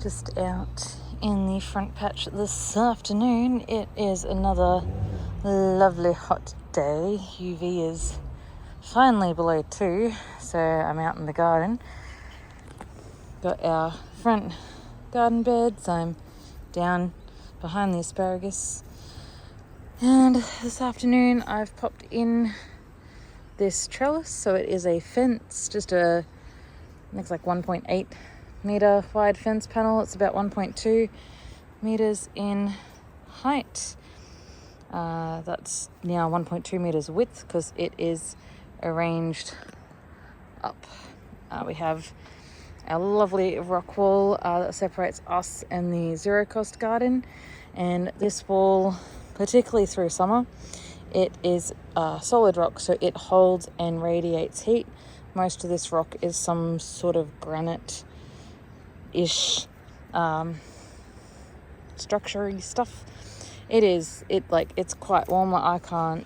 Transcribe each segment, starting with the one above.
Just out in the front patch this afternoon. It is another lovely hot day. UV is finally below 2, so I'm out in the garden. Got our front garden beds. I'm down behind the asparagus. And this afternoon I've popped in this trellis. So it is a fence, just looks like 1.8 meter wide fence panel. It's about 1.2 meters in height. That's now 1.2 meters width because it is arranged up. We have our lovely rock wall that separates us and the zero cost garden, and this wall, particularly through summer, it is solid rock, so it holds and radiates heat. Most of this rock is some sort of granite-ish structure-y stuff. It's quite warm. I can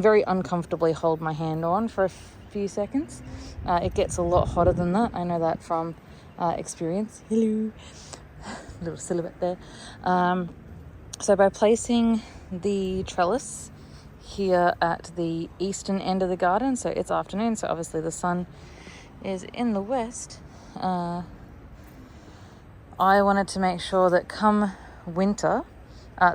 very uncomfortably hold my hand on for a few seconds. It gets a lot hotter than that. I know that from experience. Hello. Little silhouette there. So by placing the trellis here at the eastern end of the garden, so it's afternoon, so obviously the sun is in the west, I wanted to make sure that come winter,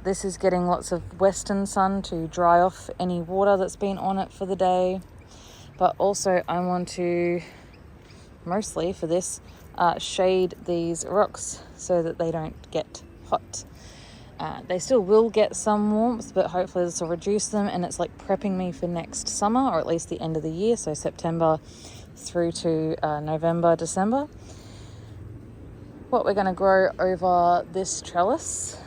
this is getting lots of western sun to dry off any water that's been on it for the day. But also I want to, mostly for this, shade these rocks so that they don't get hot. They still will get some warmth, but hopefully this will reduce them, and it's like prepping me for next summer, or at least the end of the year, so September through to November, December. What we're going to grow over this trellis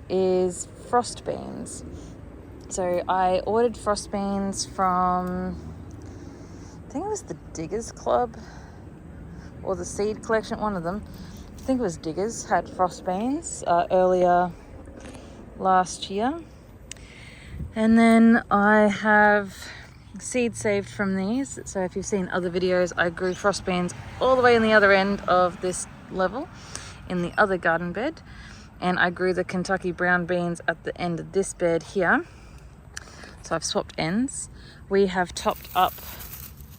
is frost beans. So I ordered frost beans from, I think it was the Diggers Club or the Seed Collection, one of them. I think it was Diggers had frost beans earlier last year. And then I have seed saved from these. So if you've seen other videos, I grew frost beans all the way in the other end of this level in the other garden bed. And I grew the Kentucky brown beans at the end of this bed here. So I've swapped ends. We have topped up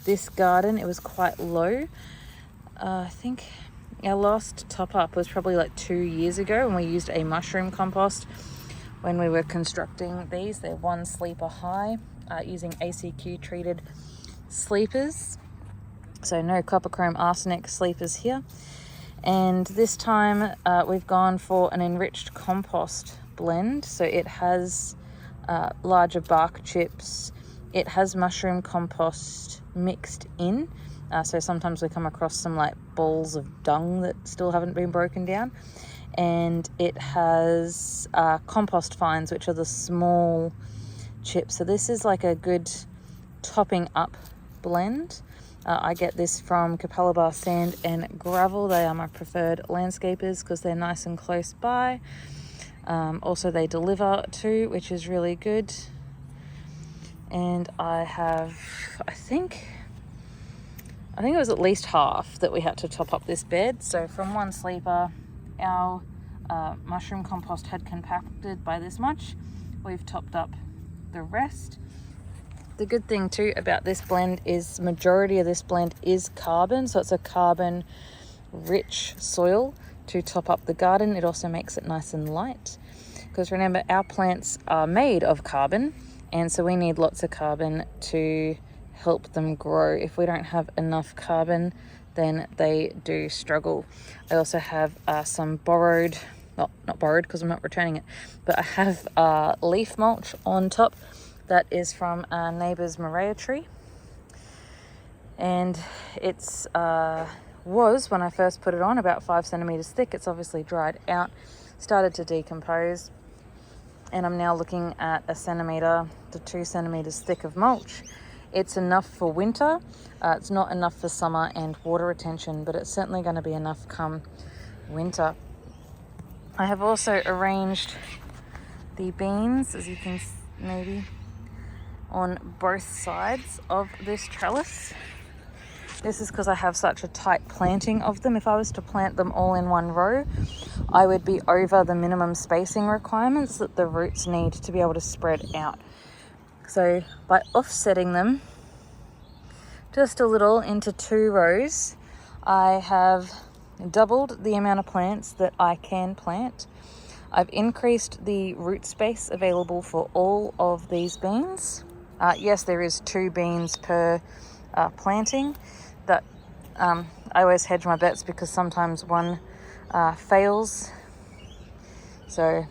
this garden. It was quite low. I think our last top up was probably like 2 years ago, when we used a mushroom compost when we were constructing these. They're 1 sleeper high, using ACQ treated sleepers. So no copper, chrome, arsenic sleepers here. And this time we've gone for an enriched compost blend. So it has larger bark chips. It has mushroom compost mixed in. So sometimes we come across some like balls of dung that still haven't been broken down. And it has compost fines, which are the small chips. So this is like a good topping up blend. I get this from Capella Bar Sand and Gravel. They are my preferred landscapers because they're nice and close by. Also they deliver too, which is really good. And I have, I think it was at least half that we had to top up this bed. So from 1 sleeper, our mushroom compost had compacted by this much. We've topped up the rest. The good thing too about this blend is majority of this blend is carbon, so it's a carbon rich soil to top up the garden. It also makes it nice and light, because remember, our plants are made of carbon, and so we need lots of carbon to help them grow. If we don't have enough carbon, then they do struggle. I also have some borrowed, well, not borrowed because I'm not returning it, but I have leaf mulch on top that is from our neighbour's Morea tree. And it's was, when I first put it on, about 5 centimetres thick. It's obviously dried out, started to decompose, and I'm now looking at 1 centimetre to 2 centimetres thick of mulch. It's enough for winter. It's not enough for summer and water retention, but it's certainly going to be enough come winter. I have also arranged the beans, as you can maybe, on both sides of this trellis. This is because I have such a tight planting of them. If I was to plant them all in one row, I would be over the minimum spacing requirements that the roots need to be able to spread out. So by offsetting them just a little into 2 rows, I have doubled the amount of plants that I can plant. I've increased the root space available for all of these beans. Yes, there is 2 beans per planting. That I always hedge my bets because sometimes one fails. So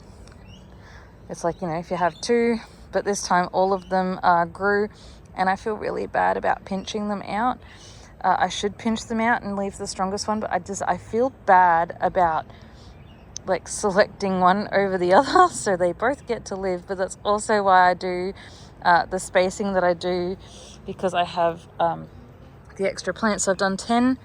it's like, if you have 2, but this time all of them grew, and I feel really bad about pinching them out. I should pinch them out and leave the strongest one, but I feel bad about like selecting one over the other, so they both get to live. But that's also why I do the spacing that I do, because I have the extra plants. So I've done 10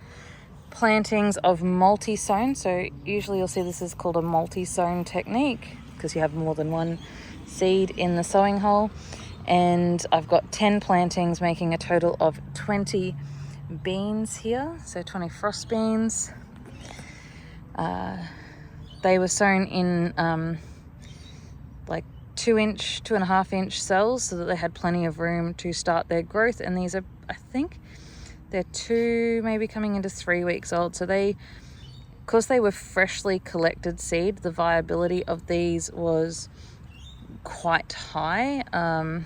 plantings of multi-sown. So usually you'll see this is called a multi-sown technique because you have more than one seed in the sowing hole. And I've got 10 plantings making a total of 20 beans here. So 20 frost beans. They were sown in like 2.5-inch cells so that they had plenty of room to start their growth. And these are, I think they're 2, maybe coming into 3 weeks old. So because they were freshly collected seed, the viability of these was quite high, and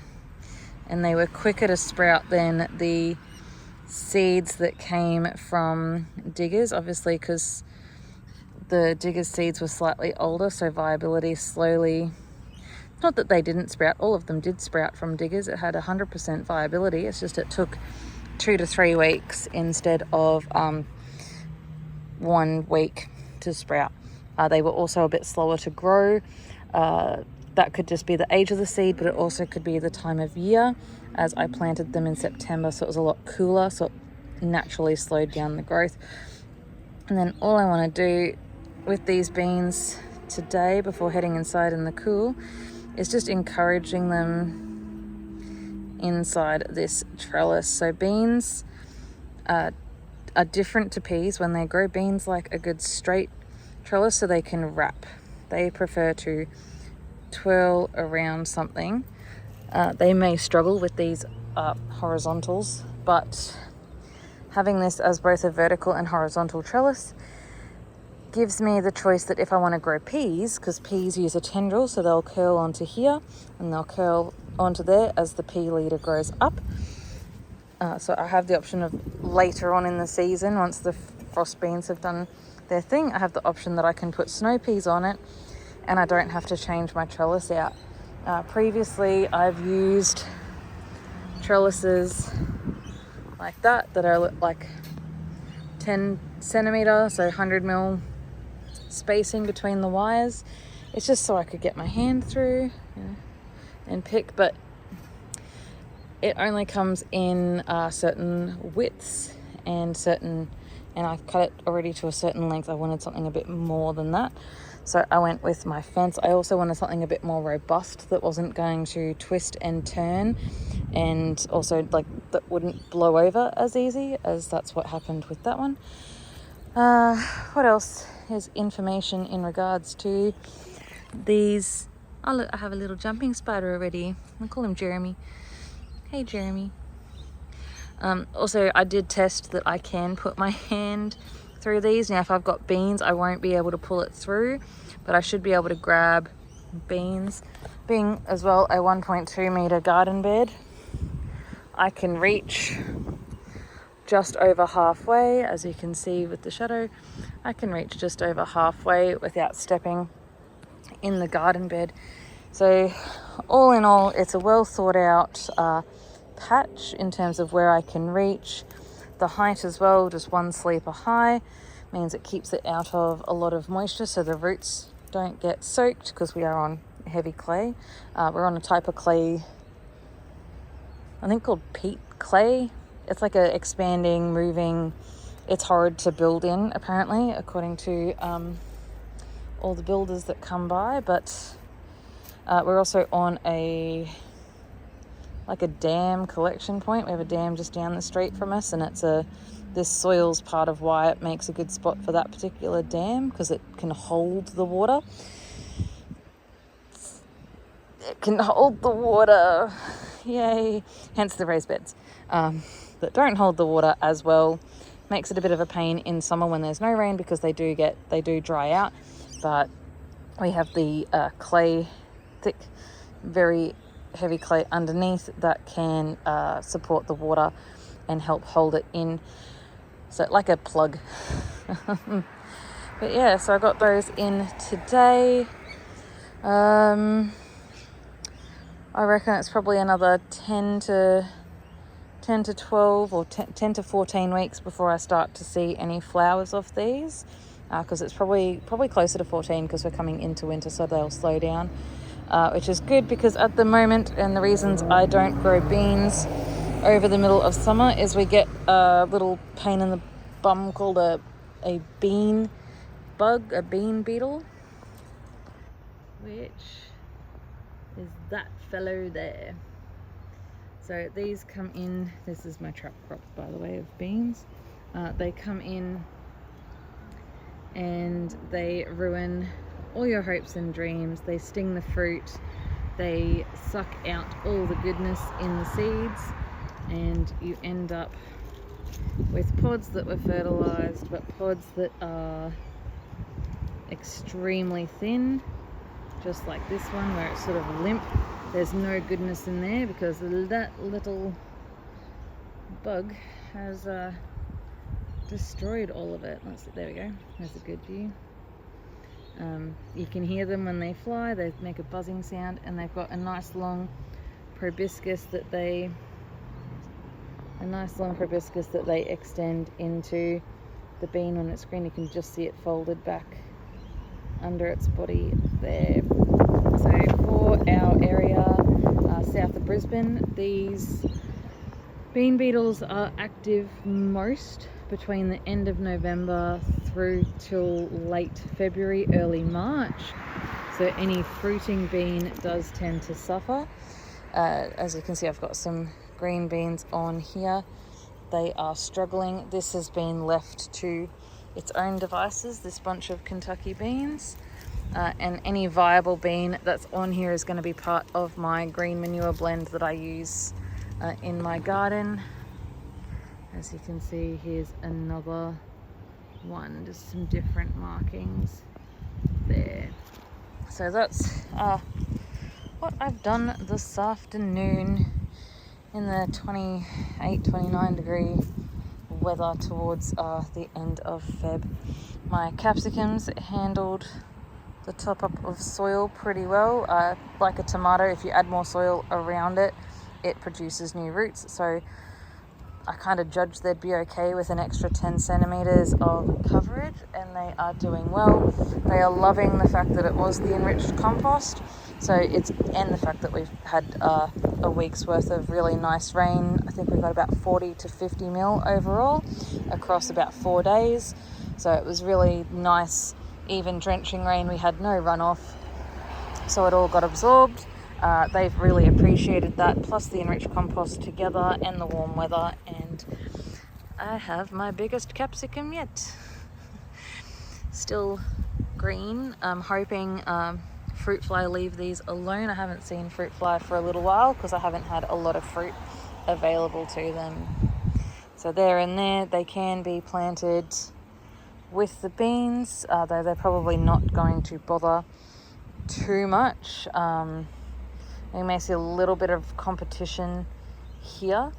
they were quicker to sprout than the seeds that came from diggers, obviously because the diggers seeds were slightly older, so viability slowly, not that they didn't sprout, all of them did sprout from diggers. It had 100% viability. It's just it took 2 to 3 weeks instead of 1 week to sprout. They were also a bit slower to grow. That could just be the age of the seed, but it also could be the time of year, as I planted them in September, so it was a lot cooler, so it naturally slowed down the growth. And then all I want to do with these beans today before heading inside in the cool is just encouraging them inside this trellis. So beans are different to peas when they grow. Beans like a good straight trellis so they can wrap. They prefer to twirl around something. They may struggle with these horizontals, but having this as both a vertical and horizontal trellis gives me the choice that if I want to grow peas, because peas use a tendril, so they'll curl onto here and they'll curl onto there as the pea leader grows up. So I have the option of later on in the season, once the frost beans have done their thing, I have the option that I can put snow peas on it and I don't have to change my trellis out. Previously I've used trellises like that are like 10 centimeter, so 100 mil spacing between the wires. It's just so I could get my hand through, and pick, but it only comes in certain widths and I've cut it already to a certain length. I wanted something a bit more than that, so I went with my fence. I also wanted something a bit more robust that wasn't going to twist and turn, and also like that wouldn't blow over as easy, as that's what happened with that one. What else is information in regards to these? Oh look, I have a little jumping spider already. I'll call him Jeremy. Hey Jeremy. Also I did test that I can put my hand through these. Now if I've got beans I won't be able to pull it through, but I should be able to grab beans. Being as well a 1.2 meter garden bed, I can reach just over halfway. As you can see with the shadow, I can reach just over halfway without stepping in the garden bed. So all in all, it's a well thought out patch in terms of where I can reach. The height as well, just 1 sleeper high, means it keeps it out of a lot of moisture so the roots don't get soaked, because we are on heavy clay. We're on a type of clay, I think called peat clay. It's like a expanding, moving, it's hard to build in apparently, according to all the builders that come by. But we're also on a dam collection point. We have a dam just down the street from us, and it's a this soil's part of why it makes a good spot for that particular dam, because it can hold the water. It can hold the water, yay, hence the raised beds that don't hold the water as well. Makes it a bit of a pain in summer when there's no rain, because they do dry out. But we have the clay, thick, very heavy clay underneath that can support the water and help hold it in, so like a plug. But yeah, so I got those in today. I reckon it's probably another 10 to 12 or 10 to 14 weeks before I start to see any flowers off these, because it's probably closer to 14, because we're coming into winter, so they'll slow down, which is good, because at the moment, and the reasons I don't grow beans over the middle of summer, is we get a little pain in the bum called a bean bug, a bean beetle, which is that fellow there. So these come in, this is my trap crop, by the way, of beans. They come in and they ruin all your hopes and dreams. They sting the fruit, they suck out all the goodness in the seeds, and you end up with pods that were fertilized, but pods that are extremely thin, just like this one where it's sort of limp. There's no goodness in there because that little bug has destroyed all of it. There we go, there's a good view. You can hear them when they fly, they make a buzzing sound, and they've got a nice long proboscis that they extend into the bean when it's green. You can just see it folded back under its body there. So for our area south of Brisbane, these bean beetles are active most between the end of November through till late February, early March. So any fruiting bean does tend to suffer. As you can see, I've got some green beans on here. They are struggling. This has been left to its own devices, this bunch of Kentucky beans. And any viable bean that's on here is going to be part of my green manure blend that I use in my garden. As you can see, here's another one, just some different markings there. So that's what I've done this afternoon in the 28-29 degree weather towards the end of Feb. My capsicums handled the top up of soil pretty well. Like a tomato, if you add more soil around it, it produces new roots. So I kind of judged they'd be okay with an extra 10 centimeters of coverage, and they are doing well. They are loving the fact that it was the enriched compost. So and the fact that we've had a week's worth of really nice rain. I think we've got about 40 to 50 mil overall across about 4 days. So it was really nice, even drenching rain. We had no runoff, so it all got absorbed. They've really appreciated that, plus the enriched compost together and the warm weather, and I have my biggest capsicum yet. Still green. I'm hoping fruit fly leave these alone. I haven't seen fruit fly for a little while because I haven't had a lot of fruit available to them. So they're in there. They can be planted with the beans, though they're probably not going to bother too much. You may see a little bit of competition here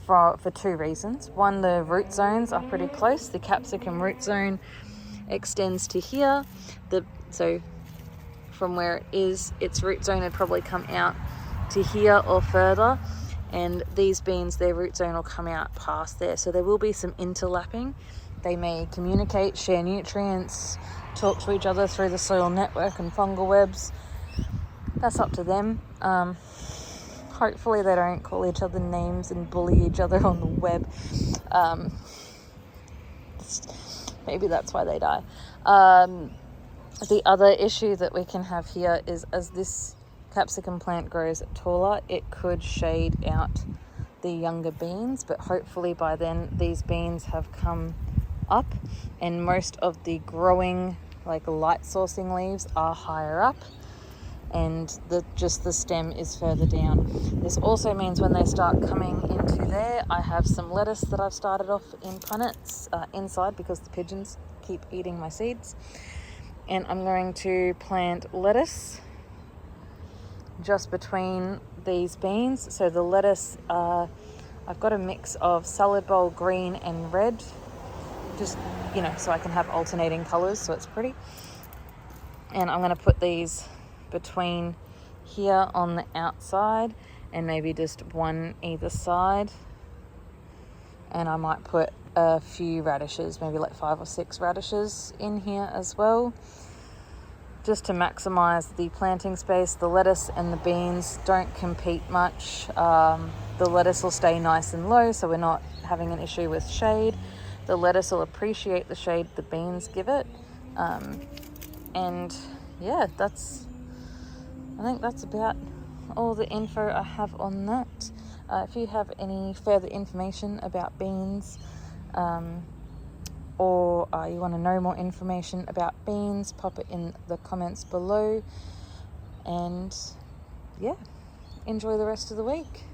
for two reasons. One, the root zones are pretty close. The capsicum root zone extends to here. So from where it is, its root zone would probably come out to here or further. And these beans, their root zone will come out past there. So there will be some interlapping. They may communicate, share nutrients, talk to each other through the soil network and fungal webs. That's up to them. Hopefully they don't call each other names and bully each other on the web. Maybe that's why they die. The other issue that we can have here is, as this capsicum plant grows taller, it could shade out the younger beans, but hopefully by then these beans have come up, and most of the growing like light sourcing leaves are higher up, and just the stem is further down. This also means when they start coming into there, I have some lettuce that I've started off in punnets inside because the pigeons keep eating my seeds. And I'm going to plant lettuce just between these beans. So the lettuce, I've got a mix of salad bowl green and red, just, so I can have alternating colors so it's pretty. And I'm going to put these between here on the outside and maybe just one either side. And I might put a few radishes, maybe like 5 or 6 radishes in here as well, just to maximize the planting space. The lettuce and the beans don't compete much. The lettuce will stay nice and low, so we're not having an issue with shade. The lettuce will appreciate the shade the beans give it. And yeah, I think that's about all the info I have on that. If you have any further information about beans, or you want to know more information about beans, pop it in the comments below. And yeah, enjoy the rest of the week.